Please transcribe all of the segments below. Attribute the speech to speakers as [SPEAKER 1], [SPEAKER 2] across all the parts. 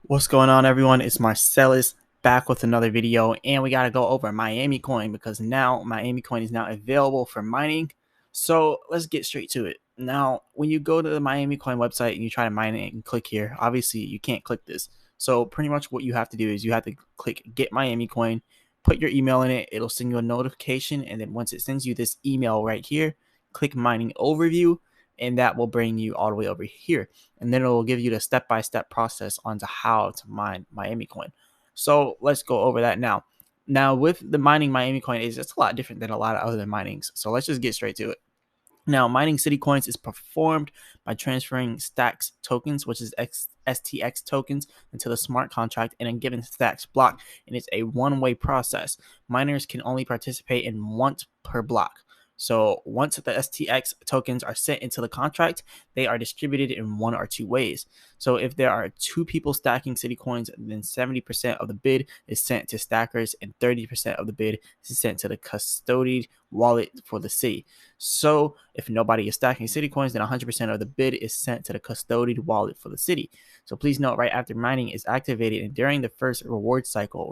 [SPEAKER 1] What's going on, everyone? It's Marsellis back with another video, and we got to go over Miami Coin because now Miami Coin is now available for mining. So let's get straight to it. Now, when you go to the Miami Coin website and you try to mine it and click here, obviously you can't click this. So pretty much what you have to do is you have to click Get Miami Coin, put your email in it. It'll send you a notification, and then once it sends you this email right here, click Mining Overview, and that will bring you all the way over here, and then it will give you the step-by-step process onto how to mine Miami Coin. So let's go over that now. Now with the mining Miami Coin, is it's a lot different than a lot of other minings. So let's just get straight to it. Now, mining city coins is performed by transferring stacks tokens, which is STX tokens, into the smart contract in a given stacks block, and it's a one-way process. Miners can only participate in once per block. So once the STX tokens are sent into the contract, they are distributed in one or two ways. So if there are two people stacking city coins, then 70% of the bid is sent to stackers and 30% of the bid is sent to the custodied wallet for the city. So if nobody is stacking city coins, then 100% of the bid is sent to the custodied wallet for the city. So please note, right after mining is activated and during the first reward cycle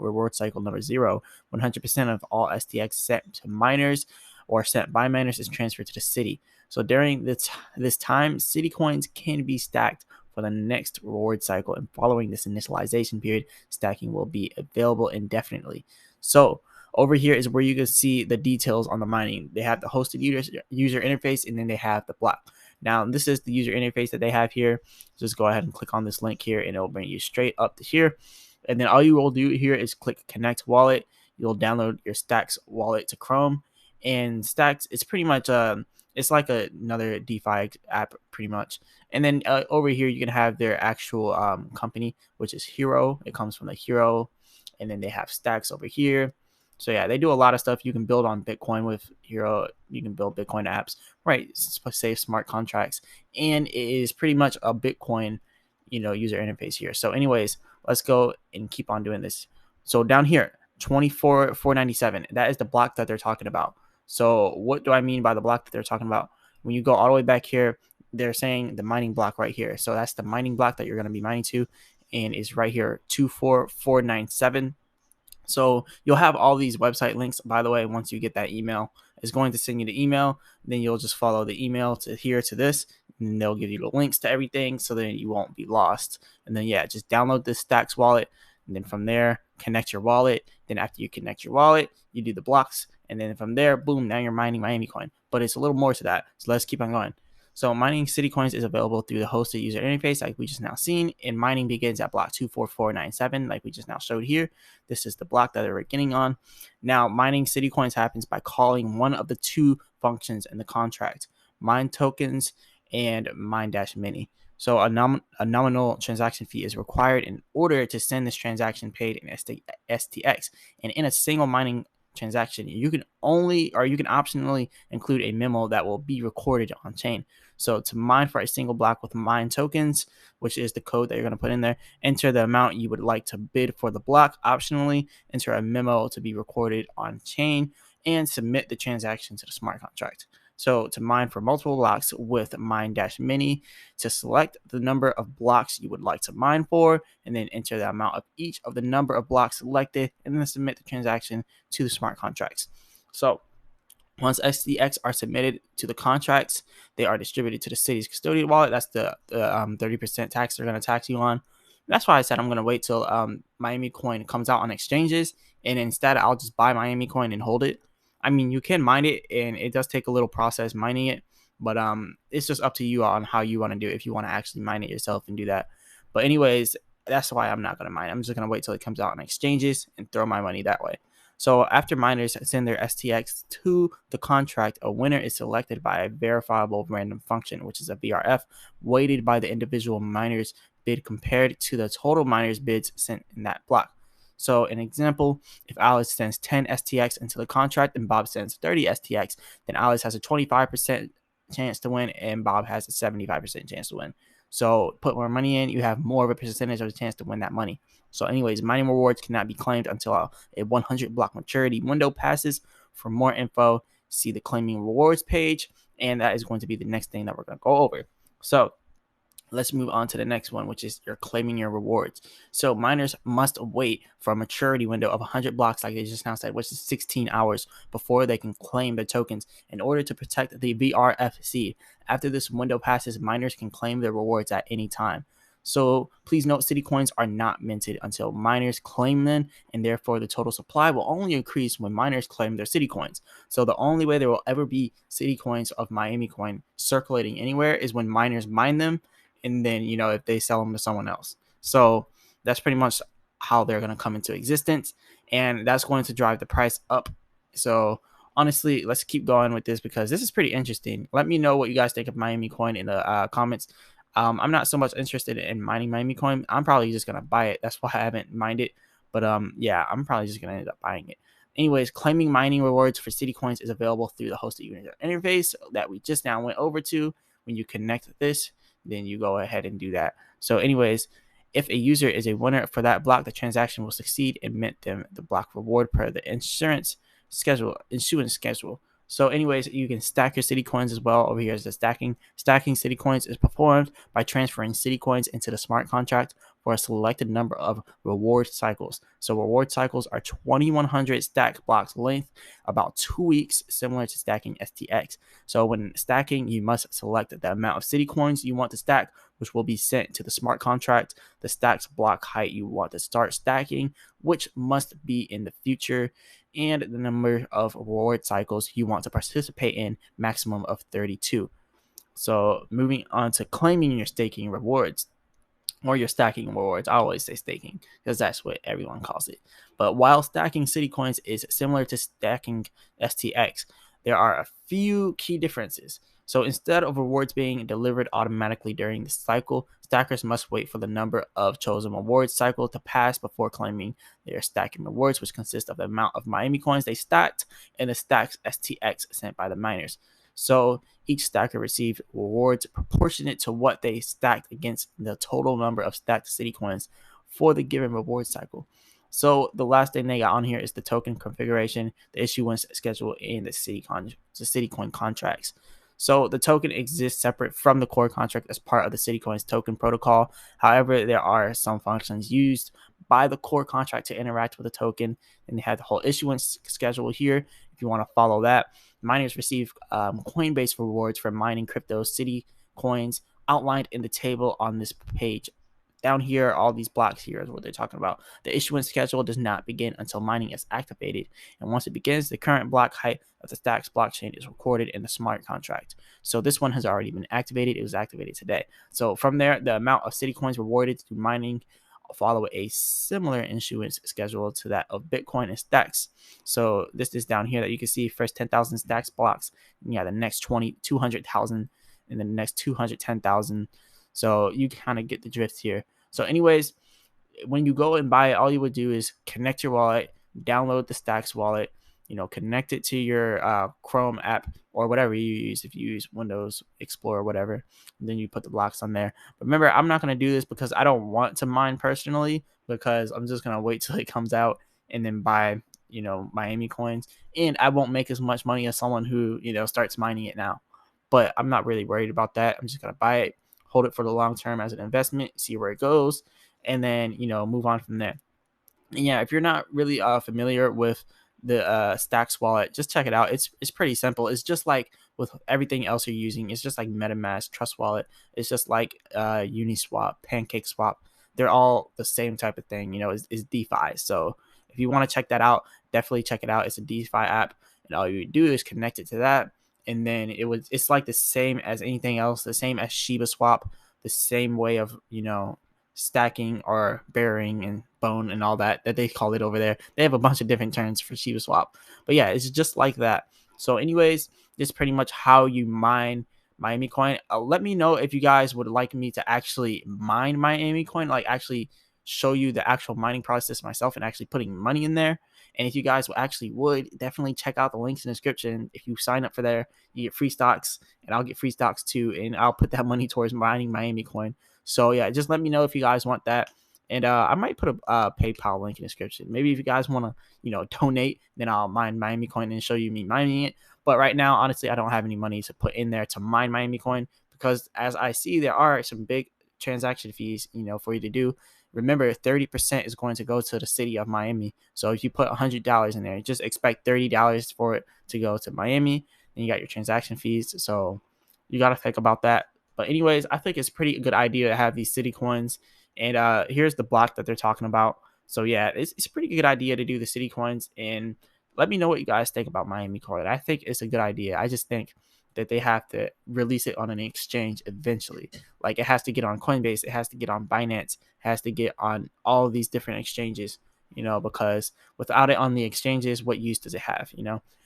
[SPEAKER 1] number 0, 100% of all STX sent to miners or sent by miners is transferred to the city. So during this time, city coins can be stacked for the next reward cycle, and following this initialization period, stacking will be available indefinitely. So over here is where you can see the details on the mining. They have the hosted user interface, and then they have the block. Now, this is the user interface that they have here. Just go ahead and click on this link here, and it will bring you straight up to here. And then all you will do here is click Connect Wallet. You'll download your Stacks wallet to Chrome. And Stacks, it's pretty much it's like another DeFi app, pretty much. And then over here, you can have their actual company, which is Hero. It comes from the Hero. And then they have Stacks over here. So yeah, they do a lot of stuff. You can build on Bitcoin with Hero. You can build Bitcoin apps, right? Safe smart contracts, and it is pretty much a Bitcoin, user interface here. So, anyways, let's go and keep on doing this. So down here, 24,497. That is the block that they're talking about. So what do I mean by the block that they're talking about? When you go all the way back here, they're saying the mining block right here. So that's the mining block that you're going to be mining to, and it's right here, 24497. So you'll have all these website links, by the way. Once you get that email, it's going to send you the email. Then you'll just follow the email to here to this, and they'll give you the links to everything, so then you won't be lost. And then yeah, just download this Stacks wallet, and then from there connect your wallet. Then after you connect your wallet, you do the blocks, and then from there, boom, now you're mining Miami Coin. But it's a little more to that, so let's keep on going. So mining city coins is available through the hosted user interface like we just now seen, and mining begins at block 24497 like we just now showed here. This is the block that we're getting on. Now, mining city coins happens by calling one of the two functions in the contract, mine tokens and mine-mini. So a nominal transaction fee is required in order to send this transaction paid in STX. And in a single mining transaction, you can optionally include a memo that will be recorded on chain. So to mine for a single block with mine tokens, which is the code that you're going to put in there, enter the amount you would like to bid for the block. Optionally, enter a memo to be recorded on chain and submit the transaction to the smart contract. So to mine for multiple blocks with mine-mini, to select the number of blocks you would like to mine for, and then enter the amount of each of the number of blocks selected, and then submit the transaction to the smart contracts. So once SDX are submitted to the contracts, they are distributed to the city's custodial wallet. That's the 30% tax they're going to tax you on. That's why I said I'm going to wait till Miami Coin comes out on exchanges, and instead I'll just buy Miami Coin and hold it. I mean, you can mine it, and it does take a little process mining it, but it's just up to you on how you want to do it, if you want to actually mine it yourself and do that. But anyways, that's why I'm not going to mine. I'm just going to wait till it comes out on exchanges and throw my money that way. So after miners send their STX to the contract, a winner is selected by a verifiable random function, which is a VRF, weighted by the individual miner's bid compared to the total miners' bids sent in that block. So an example, if Alice sends 10 STX into the contract and Bob sends 30 STX, then Alice has a 25% chance to win and Bob has a 75% chance to win. So put more money in, you have more of a percentage of the chance to win that money. So anyways, mining rewards cannot be claimed until a 100 block maturity window passes. For more info, see the claiming rewards page, and that is going to be the next thing that we're going to go over. So let's move on to the next one, which is you're claiming your rewards. So miners must wait for a maturity window of 100 blocks, like they just now said, which is 16 hours before they can claim their tokens in order to protect the VRFC. After this window passes, miners can claim their rewards at any time. So please note, city coins are not minted until miners claim them, and therefore the total supply will only increase when miners claim their city coins. So the only way there will ever be city coins of Miami coin circulating anywhere is when miners mine them, and then if they sell them to someone else. So that's pretty much how they're going to come into existence, and that's going to drive the price up. So honestly, let's keep going with this because this is pretty interesting. Let me know what you guys think of Miami coin in the comments. I'm not so much interested in mining Miami coin. I'm probably just gonna buy it. That's why I haven't mined it. But yeah, I'm probably just gonna end up buying it. Anyways, claiming mining rewards for city coins is available through the hosted user interface that we just now went over to. When you connect this, then you go ahead and do that. So anyways, if a user is a winner for that block, the transaction will succeed and mint them the block reward per the issuance schedule. So anyways, you can stack your city coins as well. Over here is the stacking. Stacking city coins is performed by transferring city coins into the smart contract for a selected number of reward cycles. So reward cycles are 2100 stack blocks length, about 2 weeks, similar to stacking STX. So when stacking, you must select the amount of city coins you want to stack, which will be sent to the smart contract, the stacks block height you want to start stacking, which must be in the future, and the number of reward cycles you want to participate in, maximum of 32. So moving on to claiming your staking rewards, or your stacking rewards. I always say staking because that's what everyone calls it. But while stacking city coins is similar to stacking STX, there are a few key differences. So instead of rewards being delivered automatically during the cycle, stackers must wait for the number of chosen rewards cycle to pass before claiming their stacking rewards, which consist of the amount of Miami coins they stacked and the stacks STX sent by the miners. So each stacker received rewards proportionate to what they stacked against the total number of stacked city coins for the given reward cycle. So the last thing they got on here is the token configuration, the issuance schedule, and the city coin contracts. So the token exists separate from the core contract as part of the Citycoin's token protocol. However, there are some functions used by the core contract to interact with the token, and they have the whole issuance schedule here if you want to follow that. Miners receive Coinbase rewards for mining crypto city coins outlined in the table on this page. Down here, all these blocks here is what they're talking about. The issuance schedule does not begin until mining is activated, and once it begins, the current block height of the Stacks blockchain is recorded in the smart contract. So this one has already been activated. It was activated today. So from there, the amount of city coins rewarded through mining follow a similar issuance schedule to that of Bitcoin and Stacks. So this is down here that you can see first 10,000 Stacks blocks, and yeah, the next 200,000, and the next 210,000. So you kind of get the drift here. So anyways, when you go and buy it, all you would do is connect your wallet, download the Stacks wallet, connect it to your Chrome app or whatever you use. If you use Windows Explorer or whatever, and then you put the blocks on there. But remember, I'm not going to do this because I don't want to mine personally, because I'm just going to wait till it comes out and then buy, Miami coins. And I won't make as much money as someone who, starts mining it now. But I'm not really worried about that. I'm just going to buy it, hold it for the long term as an investment, see where it goes, and then, move on from there. And yeah, if you're not really familiar with the Stacks wallet, just check it out. It's pretty simple. It's just like with everything else you're using. It's just like MetaMask, Trust Wallet. It's just like Uniswap, PancakeSwap. They're all the same type of thing. It's DeFi. So if you want to check that out, definitely check it out. It's a DeFi app, and all you do is connect it to that, and then it's like the same as anything else, the same as Shiba Swap, the same way of stacking or bearing and bone and all that they call it over there. They have a bunch of different terms for Shiba Swap, but yeah, it's just like that. So anyways, this is pretty much how you mine Miami coin. Let me know if you guys would like me to actually mine Miami coin, like actually show you the actual mining process myself and actually putting money in there. And if you guys would definitely check out the links in the description. If you sign up for there, you get free stocks, and I'll get free stocks too, and I'll put that money towards mining Miami coin. So yeah, just let me know if you guys want that. And I might put a PayPal link in the description. Maybe if you guys want to, donate, then I'll mine Miami coin and show you me mining it. But right now, honestly, I don't have any money to put in there to mine Miami coin, because as I see, there are some big transaction fees, for you to do. Remember, 30% is going to go to the city of Miami. So if you put $100 in there, just expect $30 for it to go to Miami. And you got your transaction fees. So you got to think about that. But anyways, I think it's pretty good idea to have these city coins. And here's the block that they're talking about. So yeah, it's a pretty good idea to do the city coins. And let me know what you guys think about Miami Coin. I think it's a good idea. I just think that they have to release it on an exchange eventually. Like it has to get on Coinbase, it has to get on Binance, it has to get on all of these different exchanges, because without it on the exchanges, what use does it have?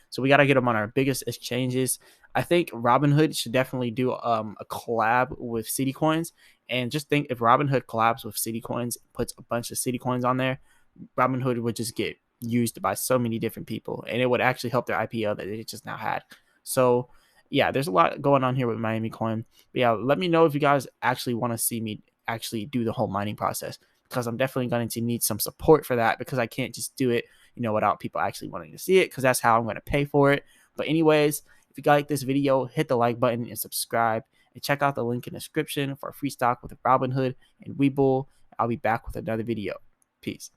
[SPEAKER 1] So we got to get them on our biggest exchanges. I think Robinhood should definitely do a collab with City Coins. And just think, if Robinhood collabs with City Coins, puts a bunch of City Coins on there, Robinhood would just get used by so many different people, and it would actually help their IPO that it just now had. So yeah, there's a lot going on here with Miami Coin. But yeah, let me know if you guys actually want to see me actually do the whole mining process, because I'm definitely going to need some support for that, because I can't just do it, without people actually wanting to see it, because that's how I'm going to pay for it. But anyways, if you like this video, hit the like button and subscribe, and check out the link in the description for free stock with Robinhood and Webull. I'll be back with another video. Peace.